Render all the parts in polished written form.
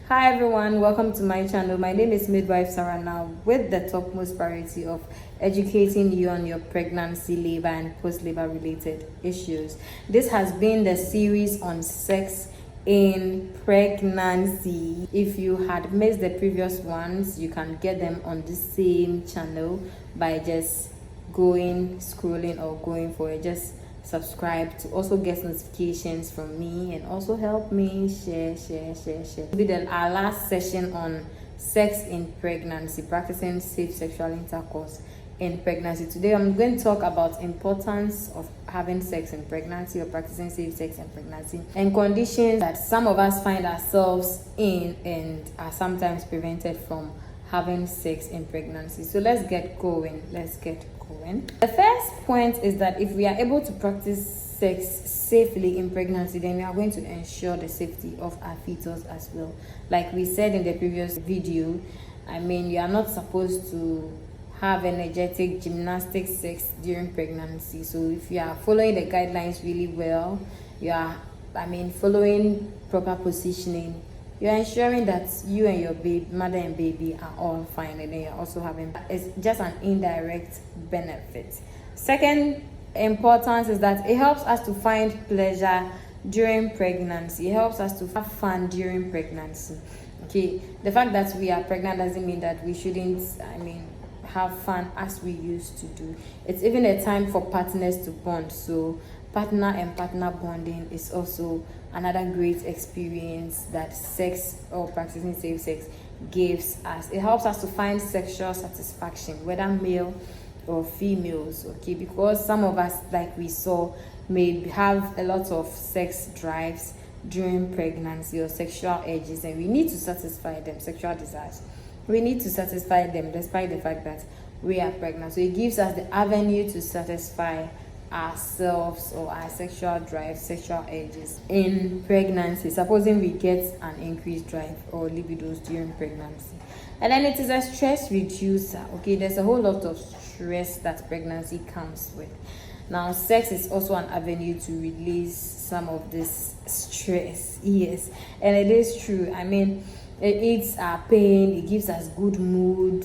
Hi everyone, welcome to my channel. My name is Midwife Sarah now, with the topmost priority of educating you on your pregnancy, labor and post-labor related issues. This has been the series on sex in pregnancy. If you had missed the previous ones, you can get them on the same channel by just scrolling or going for it. Just subscribe to also get notifications from me, and also help me share. Be then our last session on sex in pregnancy, practicing safe sexual intercourse in pregnancy. Today I'm going to talk about importance of having sex in pregnancy or practicing safe sex in pregnancy, and conditions that some of us find ourselves in and are sometimes prevented from having sex in pregnancy. So let's get going. The first point is that if we are able to practice sex safely in pregnancy, then we are going to ensure the safety of our fetus as well. Like we said in the previous video, you are not supposed to have energetic gymnastic sex during pregnancy. So if you are following the guidelines really well, you are following proper positioning, you're ensuring that you and your mother and baby are all fine, and then you're also having, it's just an indirect benefit. Second importance is that it helps us to find pleasure during pregnancy. It helps us to have fun during pregnancy. Okay, the fact that we are pregnant doesn't mean that we shouldn't have fun as we used to do. It's even a time for partners to bond. So partner and partner bonding is also another great experience that sex or practicing safe sex gives us. It helps us to find sexual satisfaction, whether male or females, okay, because some of us, like we saw, may have a lot of sex drives during pregnancy or sexual urges, and we need to satisfy them, sexual desires. We need to satisfy them despite the fact that we are pregnant. So it gives us the avenue to satisfy ourselves or our sexual drive, sexual urges in pregnancy, supposing we get an increased drive or libidos during pregnancy. And then it is a stress reducer. Okay, there's a whole lot of stress that pregnancy comes with. Now sex is also an avenue to release some of this stress. Yes, and it is true. It eats our pain, it gives us good mood.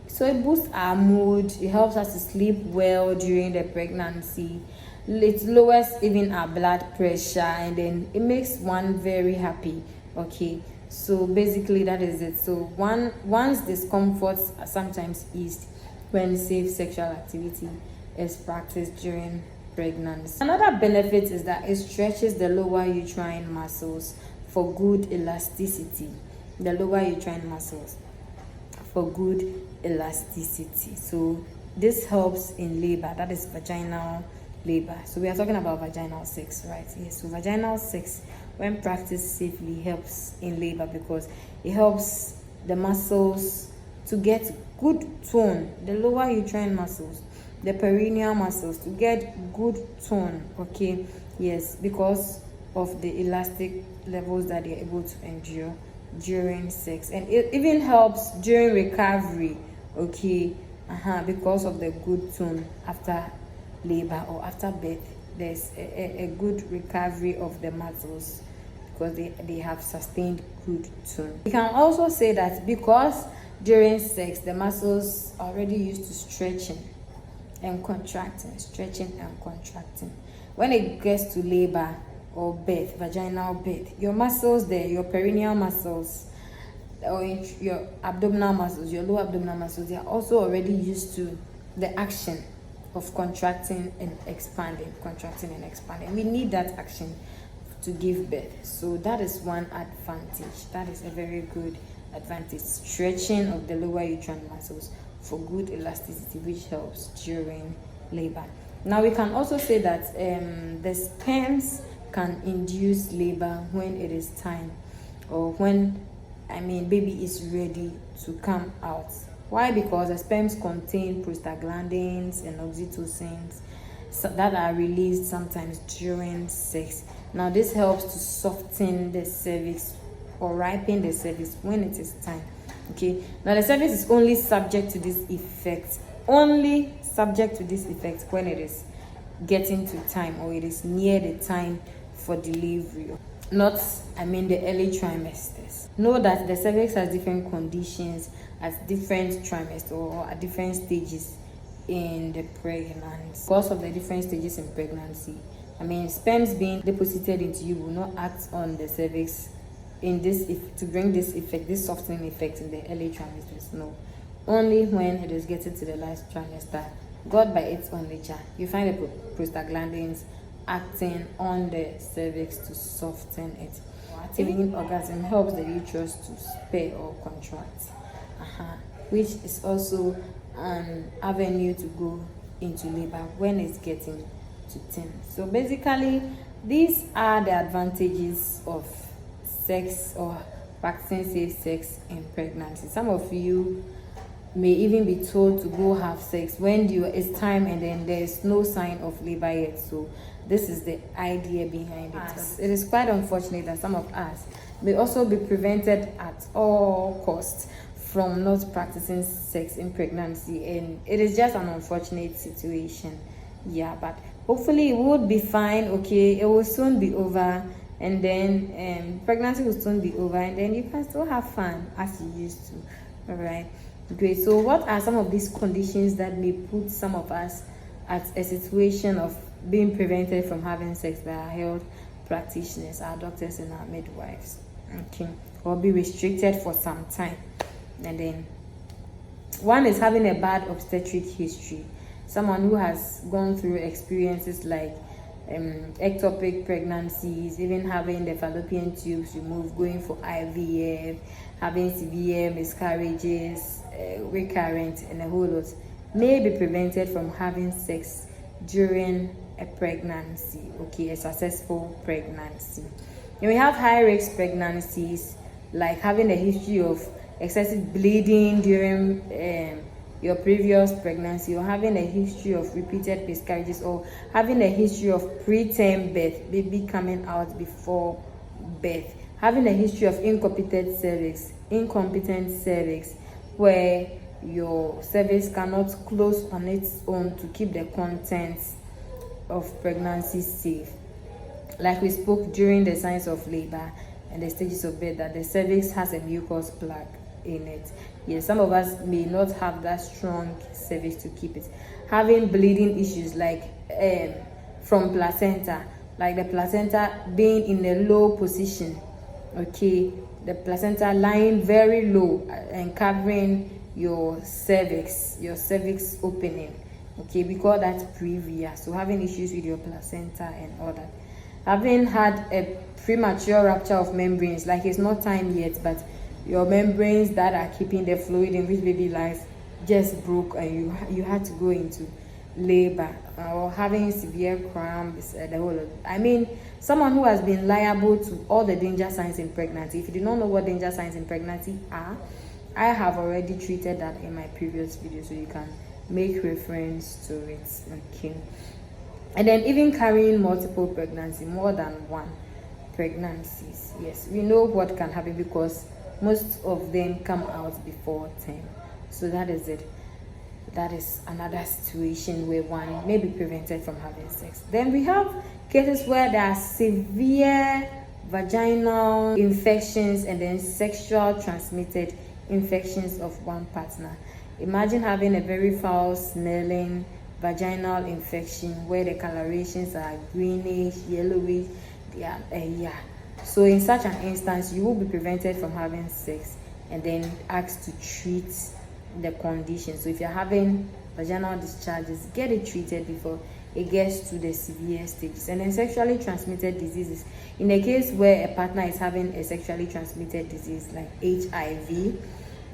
So it boosts our mood, it helps us to sleep well during the pregnancy. It lowers even our blood pressure, and then it makes one very happy. Okay, so basically that is it. So one's discomforts are sometimes eased when safe sexual activity is practiced during pregnancy. Another benefit is that it stretches the lower uterine muscles for good elasticity. The lower uterine muscles for good elasticity. So this helps in labor, that is vaginal labor. So we are talking about vaginal sex, right? Yes, so vaginal sex, when practiced safely, helps in labor because it helps the muscles to get good tone, the lower uterine muscles, the perineal muscles to get good tone. Okay, yes, because of the elastic levels that they're able to endure during sex. And it even helps during recovery, okay, because of the good tone after labor or after birth. There's a good recovery of the muscles because they have sustained good tone. We can also say that because during sex the muscles are already used to stretching and contracting, when it gets to labor or birth, vaginal birth, your muscles there, your perineal muscles, or your abdominal muscles, your lower abdominal muscles, they are also already used to the action of contracting and expanding. We need that action to give birth. So that is one advantage. That is a very good advantage. Stretching of the lower uterine muscles for good elasticity, which helps during labor. Now we can also say that the sperms can induce labor when it is time, or when baby is ready to come out. Why? Because the sperms contain prostaglandins and oxytocins that are released sometimes during sex. Now this helps to soften the cervix or ripen the cervix when it is time. Okay, now the cervix is only subject to this effect when it is getting to time, or it is near the time for delivery. not, I mean, the early trimesters. Know that the cervix has different conditions at different trimesters or at different stages in the pregnancy. Because of the different stages in pregnancy, I mean, sperms being deposited into you will not act on the cervix in this to bring this effect, this softening effect in the early trimesters. No, only when it is getting to the last trimester, God by its own nature, you find the prostaglandins acting on the cervix to soften it. Activating orgasm helps the uterus to spare or contract, which is also an avenue to go into labor when it's getting to 10. So basically, these are the advantages of sex or practicing safe sex in pregnancy. Some of you may even be told to go have sex when it's time and then there's no sign of labor yet. So this is the idea behind it. It is quite unfortunate that some of us may also be prevented at all costs from not practicing sex in pregnancy, and it is just an unfortunate situation. Yeah, but hopefully it would be fine. Okay, it will soon be over, and then pregnancy will soon be over, and then you can still have fun as you used to. All right, great. So what are some of these conditions that may put some of us at a situation of being prevented from having sex by our health practitioners, our doctors and our midwives? Okay, or be restricted for some time. And then one is having a bad obstetric history, someone who has gone through experiences like ectopic pregnancies, even having the fallopian tubes removed, going for IVF, having severe miscarriages, recurrent, and a whole lot, may be prevented from having sex during a pregnancy, okay, a successful pregnancy. And we have high risk pregnancies, like having a history of excessive bleeding during your previous pregnancy, or having a history of repeated miscarriages, or having a history of preterm birth, baby coming out before birth, having a history of incompetent cervix, where your cervix cannot close on its own to keep the contents of pregnancy safe. Like we spoke during the signs of labor and the stages of birth, that the cervix has a mucus plug in it. Yes, some of us may not have that strong cervix to keep it. Having bleeding issues like from placenta, like the placenta being in a low position, okay, the placenta lying very low and covering your cervix opening, okay, we call that previa. So having issues with your placenta and all that. Having had a premature rupture of membranes, like it's not time yet, but your membranes that are keeping the fluid in which baby lies just broke and you had to go into labor, or having severe cramps, the whole of, I mean, someone who has been liable to all the danger signs in pregnancy. If you do not know what danger signs in pregnancy are, I have already treated that in my previous video, so you can make reference to it. Okay. And then even carrying multiple pregnancy, more than one pregnancies. Yes, we know what can happen because most of them come out before 10. So that is it. That is another situation where one may be prevented from having sex. Then we have cases where there are severe vaginal infections and then sexual transmitted infections of one partner. Imagine having a very foul smelling vaginal infection where the colorations are greenish, yellowish. So in such an instance, you will be prevented from having sex and then asked to treat the condition. So if you're having vaginal discharges, get it treated before it gets to the severe stages. And then sexually transmitted diseases, in the case where a partner is having a sexually transmitted disease like HIV,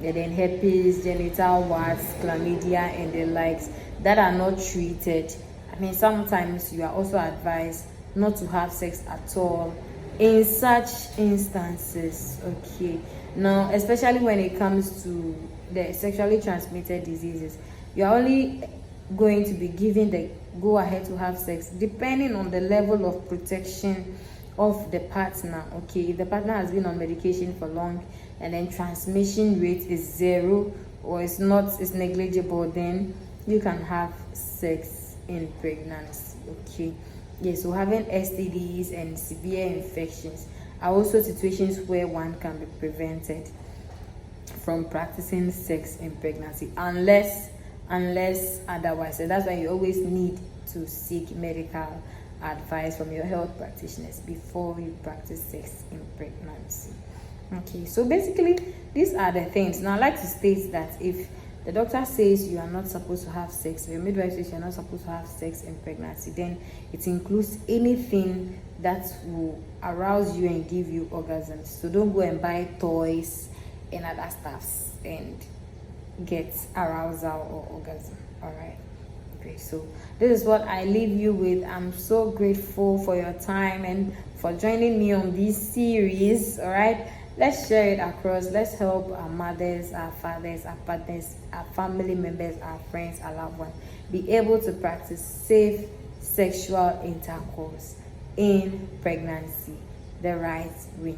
and then herpes, genital warts, chlamydia, and the likes that are not treated, I mean, sometimes you are also advised not to have sex at all in such instances. Okay, now especially when it comes to the sexually transmitted diseases, you are only going to be given the go ahead to have sex depending on the level of protection of the partner. Okay, if the partner has been on medication for long and then transmission rate is 0 or it's negligible, then you can have sex in pregnancy. Okay, yes, so having STDs and severe infections are also situations where one can be prevented from practicing sex in pregnancy unless otherwise. So that's why you always need to seek medical advice from your health practitioners before you practice sex in pregnancy. Okay, so basically these are the things. Now I'd like to state that if the doctor says you are not supposed to have sex, or your midwife says you are not supposed to have sex in pregnancy, then it includes anything that will arouse you and give you orgasms. So don't go and buy toys and other stuffs and get arousal or orgasm. All right. Okay, so this is what I leave you with. I'm so grateful for your time and for joining me on this series. All right, let's share it across. Let's help our mothers, our fathers, our partners, our family members, our friends, our loved ones be able to practice safe sexual intercourse in pregnancy the right way.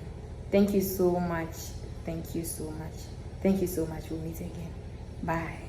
Thank you so much. Thank you so much. Thank you so much. We'll meet again. Bye.